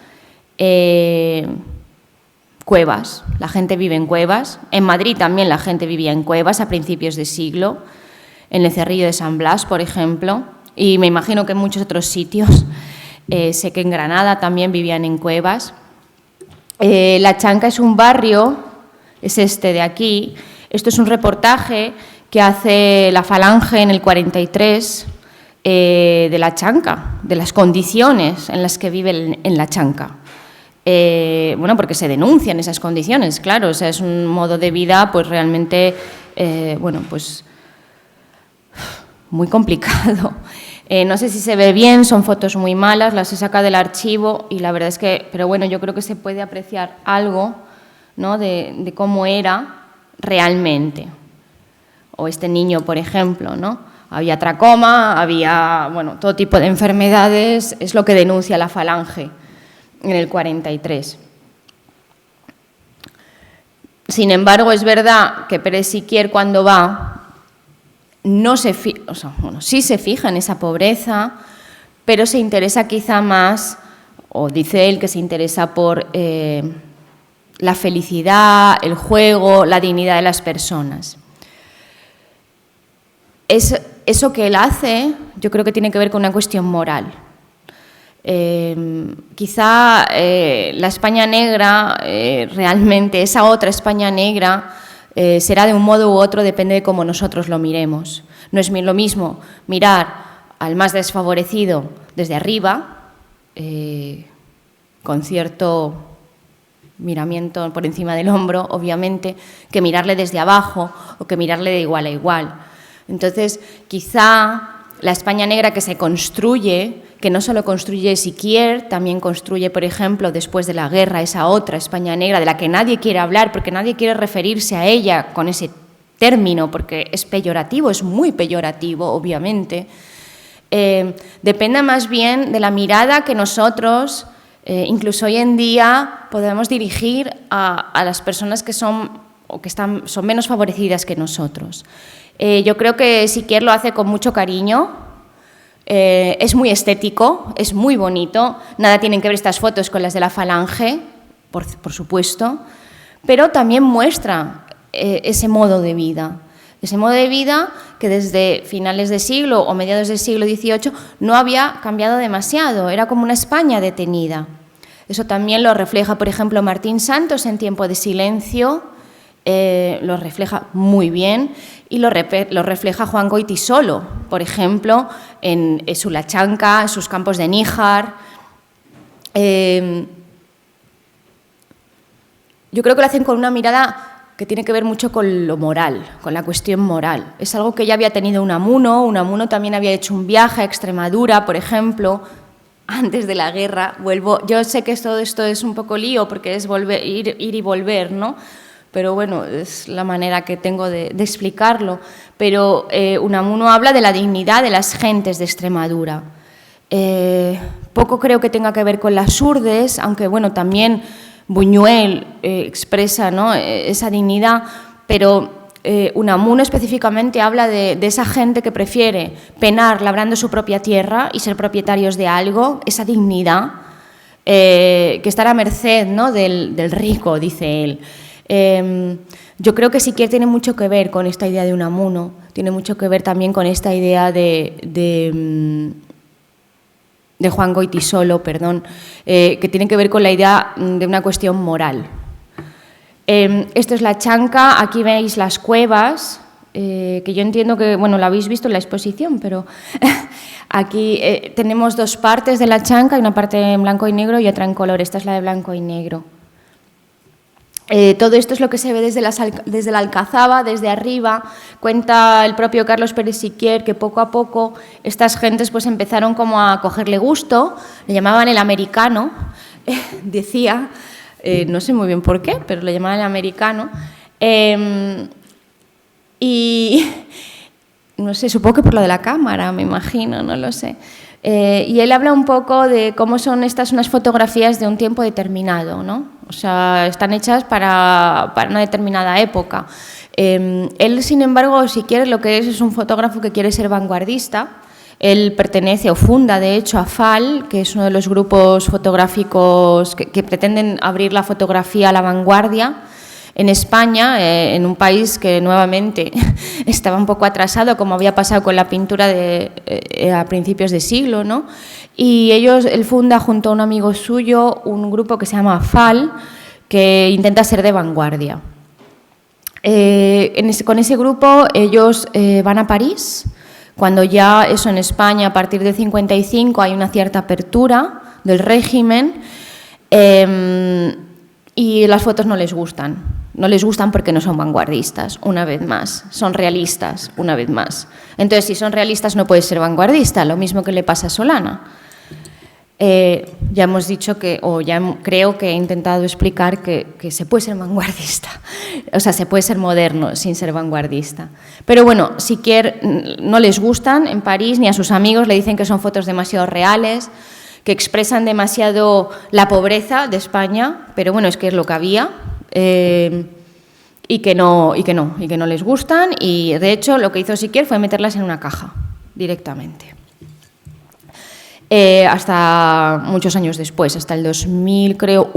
cuevas, la gente vive en cuevas. En Madrid también la gente vivía en cuevas a principios de siglo, en el Cerrillo de San Blas, por ejemplo, y me imagino que en muchos otros sitios. Sé que en Granada también vivían en cuevas. La Chanca es un barrio, es este de aquí. Esto es un reportaje que hace La Falange en el 43 de La Chanca, de las condiciones en las que vive en La Chanca. Porque se denuncian esas condiciones, claro, o sea, es un modo de vida pues realmente, muy complicado. No sé si se ve bien, son fotos muy malas, las he sacado del archivo y la verdad es que, pero bueno, yo creo que se puede apreciar algo, ¿no?, de cómo era realmente. O este niño, por ejemplo, ¿no? Había tracoma, había, todo tipo de enfermedades, es lo que denuncia La Falange en el 43. Sin embargo, es verdad que Pérez Siquier cuando va sí se fija en esa pobreza, pero se interesa quizá más, o dice él que se interesa por la felicidad, el juego, la dignidad de las personas. Eso que él hace, yo creo que tiene que ver con una cuestión moral. Quizá la España negra, realmente, esa otra España negra, será de un modo u otro, depende de cómo nosotros lo miremos. No es lo mismo mirar al más desfavorecido desde arriba, con cierto miramiento por encima del hombro, obviamente, que mirarle desde abajo o que mirarle de igual a igual. Entonces, quizá la España negra que se construye, que no solo construye Siquier, también construye, por ejemplo, después de la guerra, esa otra España negra de la que nadie quiere hablar porque nadie quiere referirse a ella con ese término porque es peyorativo, es muy peyorativo, obviamente. Depende más bien de la mirada que nosotros, incluso hoy en día, podemos dirigir a las personas que son menos favorecidas que nosotros. Yo creo que Siquier lo hace con mucho cariño. Es muy estético, es muy bonito, nada tienen que ver estas fotos con las de La Falange, por supuesto, pero también muestra ese modo de vida que desde finales de siglo o mediados del siglo XVIII no había cambiado demasiado, era como una España detenida. Eso también lo refleja, por ejemplo, Martín Santos en Tiempo de silencio, lo refleja muy bien, y lo refleja Juan Goytisolo, por ejemplo, en su La Chanca, en sus campos de Níjar. Yo creo que lo hacen con una mirada que tiene que ver mucho con lo moral, con la cuestión moral. Es algo que ya había tenido Unamuno también había hecho un viaje a Extremadura, por ejemplo, antes de la guerra. Yo sé que todo esto es un poco lío porque es ir y volver, ¿no? Pero bueno, es la manera que tengo de explicarlo. Pero Unamuno habla de la dignidad de las gentes de Extremadura. Poco creo que tenga que ver con las urdes, aunque bueno, también Buñuel expresa, ¿no?, esa dignidad, pero Unamuno específicamente habla de esa gente que prefiere penar labrando su propia tierra y ser propietarios de algo, esa dignidad, que estará a merced, ¿no?, del rico, dice él. Yo creo que Siquier tiene mucho que ver con esta idea de Unamuno, tiene mucho que ver también con esta idea de Juan Goytisolo, que tiene que ver con la idea de una cuestión moral. Esto es La Chanca, aquí veis las cuevas, que yo entiendo que, bueno, lo habéis visto en la exposición, pero aquí tenemos dos partes de la chanca, una parte en blanco y negro y otra en color. Esta es la de blanco y negro. Todo esto es lo que se ve desde la Alcazaba, desde arriba. Cuenta el propio Carlos Pérez Siquier que poco a poco estas gentes pues empezaron como a cogerle gusto, le llamaban el americano, decía, no sé muy bien por qué, pero le llamaban el americano. Y no sé, supongo que por lo de la cámara, me imagino, no lo sé. Y él habla un poco de cómo son estas unas fotografías de un tiempo determinado, ¿no? O sea, están hechas para una determinada época. Él, sin embargo, si quiere, lo que es un fotógrafo que quiere ser vanguardista. Él pertenece o funda, de hecho, a FAL, que es uno de los grupos fotográficos que pretenden abrir la fotografía a la vanguardia en España, en un país que nuevamente estaba un poco atrasado, como había pasado con la pintura a principios de siglo, ¿no? Y él funda junto a un amigo suyo un grupo que se llama FAL, que intenta ser de vanguardia. Con ese grupo ellos van a París, cuando ya eso en España a partir del 55 hay una cierta apertura del régimen, y las fotos no les gustan. No les gustan porque no son vanguardistas, una vez más. Son realistas, una vez más. Entonces, si son realistas no puedes ser vanguardista, lo mismo que le pasa a Solana. Ya hemos dicho creo que he intentado explicar que se puede ser vanguardista, o sea, se puede ser moderno sin ser vanguardista. Pero bueno, Siquier no les gustan en París, ni a sus amigos le dicen que son fotos demasiado reales, que expresan demasiado la pobreza de España, pero bueno, es que es lo que había. Y que no les gustan, y de hecho lo que hizo Siquier fue meterlas en una caja directamente. Hasta muchos años después, hasta el 2000, creo,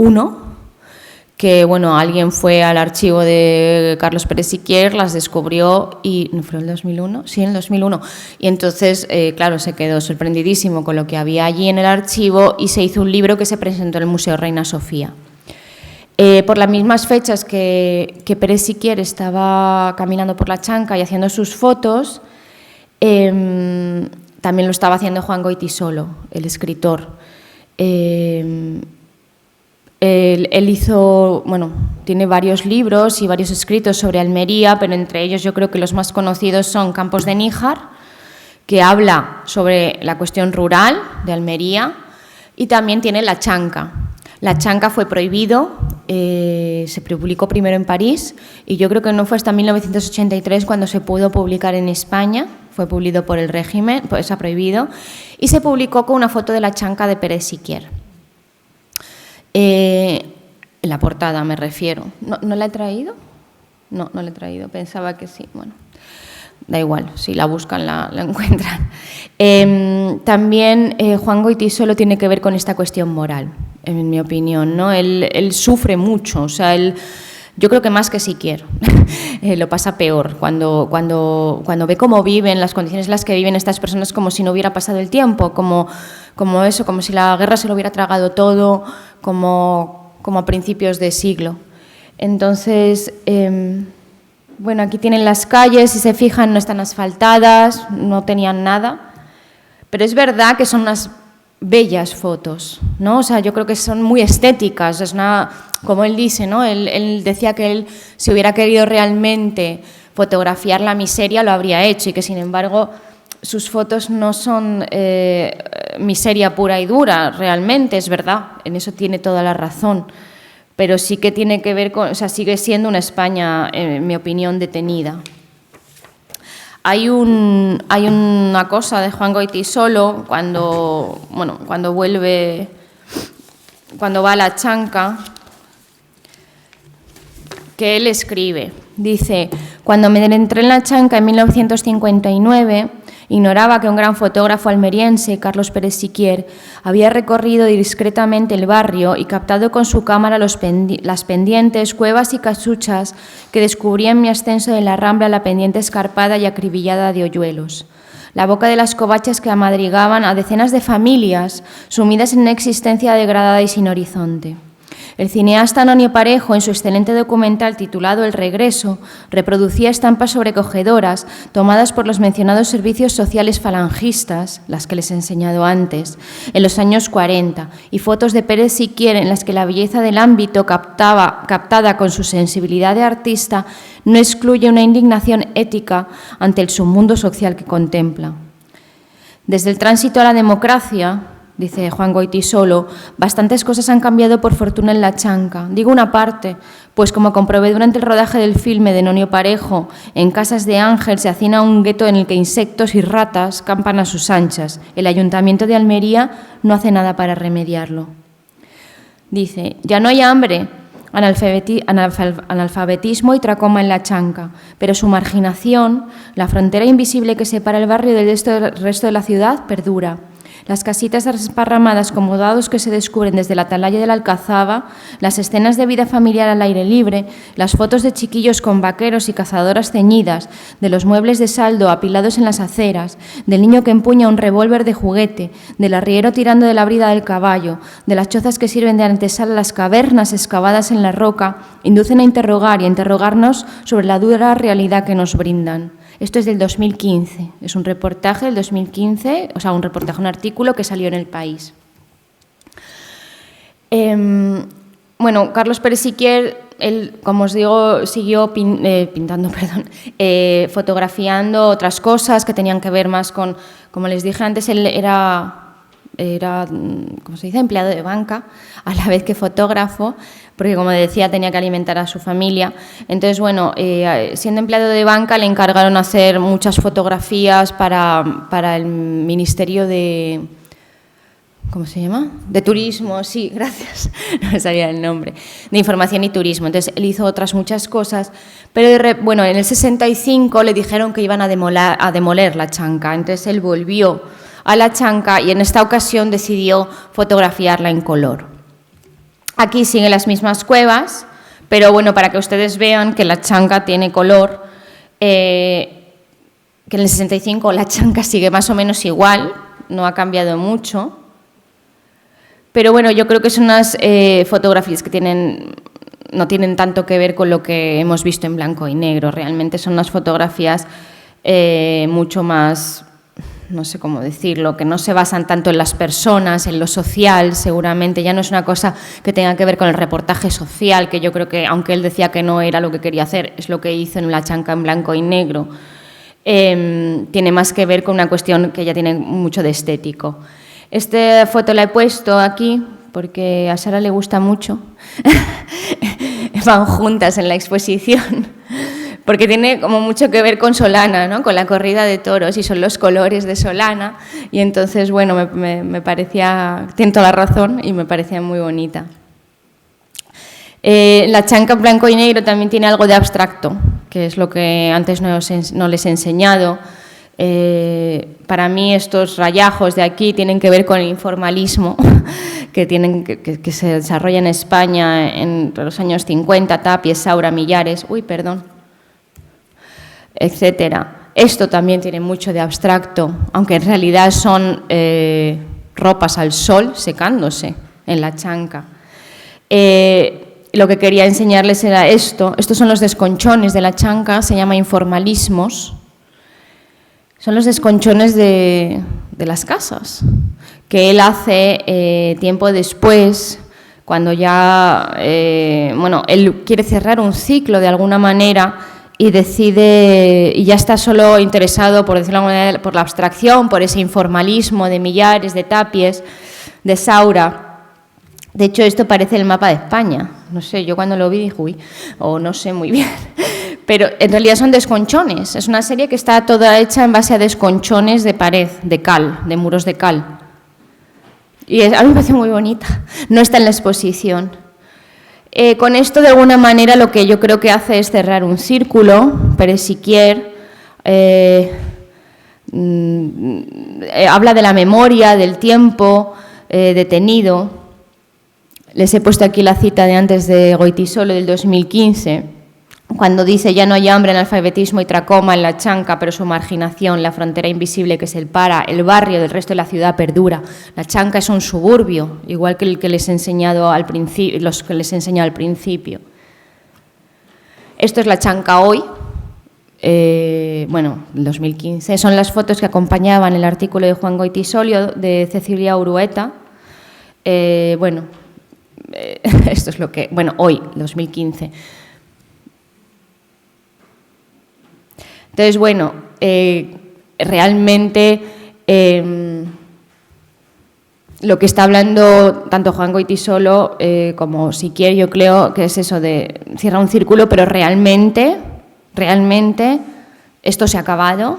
que bueno, alguien fue al archivo de Carlos Pérez Siquier, las descubrió y ¿no fue el 2001? Sí, en el 2001. Y entonces, claro, se quedó sorprendidísimo con lo que había allí en el archivo y se hizo un libro que se presentó en el Museo Reina Sofía. Por las mismas fechas que Pérez Siquier estaba caminando por la Chanca y haciendo sus fotos, también lo estaba haciendo Juan Goytisolo, el escritor. Él hizo, bueno, tiene varios libros y varios escritos sobre Almería, pero entre ellos yo creo que los más conocidos son Campos de Níjar, que habla sobre la cuestión rural de Almería, y también tiene La Chanca. La Chanca fue prohibido, se publicó primero en París y yo creo que no fue hasta 1983 cuando se pudo publicar en España, fue publicado por el régimen, pues se ha prohibido, y se publicó con una foto de la Chanca de Pérez Siquier. En la portada me refiero. ¿No la he traído? No la he traído, pensaba que sí, bueno. Da igual, si la buscan la encuentran. También Juan Goytisolo tiene que ver con esta cuestión moral, en mi opinión, ¿no? Él sufre mucho, o sea, yo creo que más que Siquier, lo pasa peor cuando ve cómo viven, las condiciones en las que viven estas personas, como si no hubiera pasado el tiempo, como si la guerra se lo hubiera tragado todo, como a principios de siglo. Entonces, bueno, aquí tienen las calles, si se fijan no están asfaltadas, no tenían nada, pero es verdad que son unas bellas fotos, ¿no? O sea, yo creo que son muy estéticas, es como él dice, ¿no? Él decía que él, si hubiera querido realmente fotografiar la miseria, lo habría hecho, y que sin embargo sus fotos no son miseria pura y dura, realmente, es verdad, en eso tiene toda la razón. Pero sí que tiene que ver con, o sea, sigue siendo una España, en mi opinión, detenida. Hay una cosa de Juan Goytisolo cuando va a la Chanca, que él escribe. Dice: cuando me entré en la Chanca en 1959, ignoraba que un gran fotógrafo almeriense, Carlos Pérez Siquier, había recorrido discretamente el barrio y captado con su cámara las pendientes, cuevas y casuchas que descubrían mi ascenso de la Rambla a la pendiente escarpada y acribillada de hoyuelos. La boca de las covachas que amadrigaban a decenas de familias sumidas en una existencia degradada y sin horizonte. El cineasta Antonio Parejo, en su excelente documental titulado El regreso, reproducía estampas sobrecogedoras tomadas por los mencionados servicios sociales falangistas, las que les he enseñado antes, en los años 40, y fotos de Pérez Siquier en las que la belleza del ámbito captada con su sensibilidad de artista no excluye una indignación ética ante el submundo social que contempla. Desde el tránsito a la democracia, dice Juan Goytisolo, bastantes cosas han cambiado por fortuna en La Chanca. Digo una parte, pues como comprobé durante el rodaje del filme de Nonio Parejo, en Casas de Ángel se hacina un gueto en el que insectos y ratas campan a sus anchas. El Ayuntamiento de Almería no hace nada para remediarlo. Dice, ya no hay hambre, analfabetismo y tracoma en La Chanca, pero su marginación, la frontera invisible que separa el barrio del resto de la ciudad, perdura. Las casitas desparramadas como dados que se descubren desde la atalaya de la Alcazaba, las escenas de vida familiar al aire libre, las fotos de chiquillos con vaqueros y cazadoras ceñidas, de los muebles de saldo apilados en las aceras, del niño que empuña un revólver de juguete, del arriero tirando de la brida del caballo, de las chozas que sirven de antesala a las cavernas excavadas en la roca, inducen a interrogar y a interrogarnos sobre la dura realidad que nos brindan. Esto es del 2015, es un reportaje del 2015, o sea, un artículo que salió en El País. Bueno, Carlos Pérez Siquier, él, como os digo, siguió fotografiando otras cosas que tenían que ver más con, como les dije antes, él era, ¿cómo se dice?, empleado de banca, a la vez que fotógrafo, porque, como decía, tenía que alimentar a su familia. Entonces, bueno, siendo empleado de banca, le encargaron hacer muchas fotografías para el Ministerio de... ¿Cómo se llama? De Turismo, sí, gracias, no me salía el nombre, de Información y Turismo. Entonces, él hizo otras muchas cosas, pero, bueno, en el 65 le dijeron que iban a demoler La Chanca. Entonces, él volvió a La Chanca y en esta ocasión decidió fotografiarla en color. Aquí siguen las mismas cuevas, pero bueno, para que ustedes vean que La Chanca tiene color, que en el 65 La Chanca sigue más o menos igual, no ha cambiado mucho. Pero bueno, yo creo que son unas fotografías que no tienen tanto que ver con lo que hemos visto en blanco y negro. Realmente son unas fotografías mucho más, no sé cómo decirlo, que no se basan tanto en las personas, en lo social, seguramente. Ya no es una cosa que tenga que ver con el reportaje social, que yo creo que, aunque él decía que no era lo que quería hacer, es lo que hizo en La Chanca en blanco y negro. Tiene más que ver con una cuestión que ya tiene mucho de estético. Esta foto la he puesto aquí porque a Sara le gusta mucho. Van juntas en la exposición. Porque tiene como mucho que ver con Solana, ¿no?, con la corrida de toros, y son los colores de Solana, y entonces, bueno, me parecía, tiene toda la razón, y me parecía muy bonita. La Chanca en blanco y negro también tiene algo de abstracto, que es lo que antes no les he enseñado. Para mí estos rayajos de aquí tienen que ver con el informalismo que se desarrolla en España entre los años 50, Tapies, Saura, Millares, etcétera. Esto también tiene mucho de abstracto, aunque en realidad son ropas al sol secándose en La Chanca. Lo que quería enseñarles era esto. Estos son los desconchones de La Chanca, se llama informalismos. Son los desconchones de las casas, que él hace tiempo después, cuando ya, él quiere cerrar un ciclo de alguna manera y decide, y ya está solo interesado, por decirlo de alguna manera, por la abstracción, por ese informalismo de Millares, de Tapies, de Saura. De hecho, esto parece el mapa de España. No sé, yo cuando lo vi dije, no sé muy bien. Pero en realidad son desconchones. Es una serie que está toda hecha en base a desconchones de pared, de cal, de muros de cal. Y a mí me parece muy bonita. No está en la exposición. Con esto, de alguna manera, lo que yo creo que hace es cerrar un círculo. Pérez Siquier habla de la memoria, del tiempo detenido. Les he puesto aquí la cita de antes de Goytisolo, del 2015. cuando dice ya no hay hambre, analfabetismo y tracoma en la Chanca, pero su marginación, la frontera invisible que separa el barrio del resto de la ciudad perdura. La Chanca es un suburbio, igual que el que les he enseñado al principio, los que les he enseñado al principio. Esto es la Chanca hoy, bueno, 2015. Son las fotos que acompañaban el artículo de Juan Goytisolo, de Cecilia Urueta. Bueno, esto es lo que, bueno, hoy, 2015. Entonces, bueno, realmente lo que está hablando tanto Juan Goytisolo como Siquier, yo creo que es eso de cierra un círculo, pero realmente esto se ha acabado.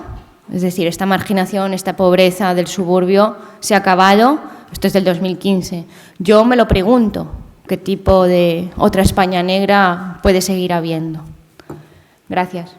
Es decir, esta marginación, esta pobreza del suburbio se ha acabado. Esto es del 2015. Yo me lo pregunto, ¿qué tipo de otra España negra puede seguir habiendo? Gracias.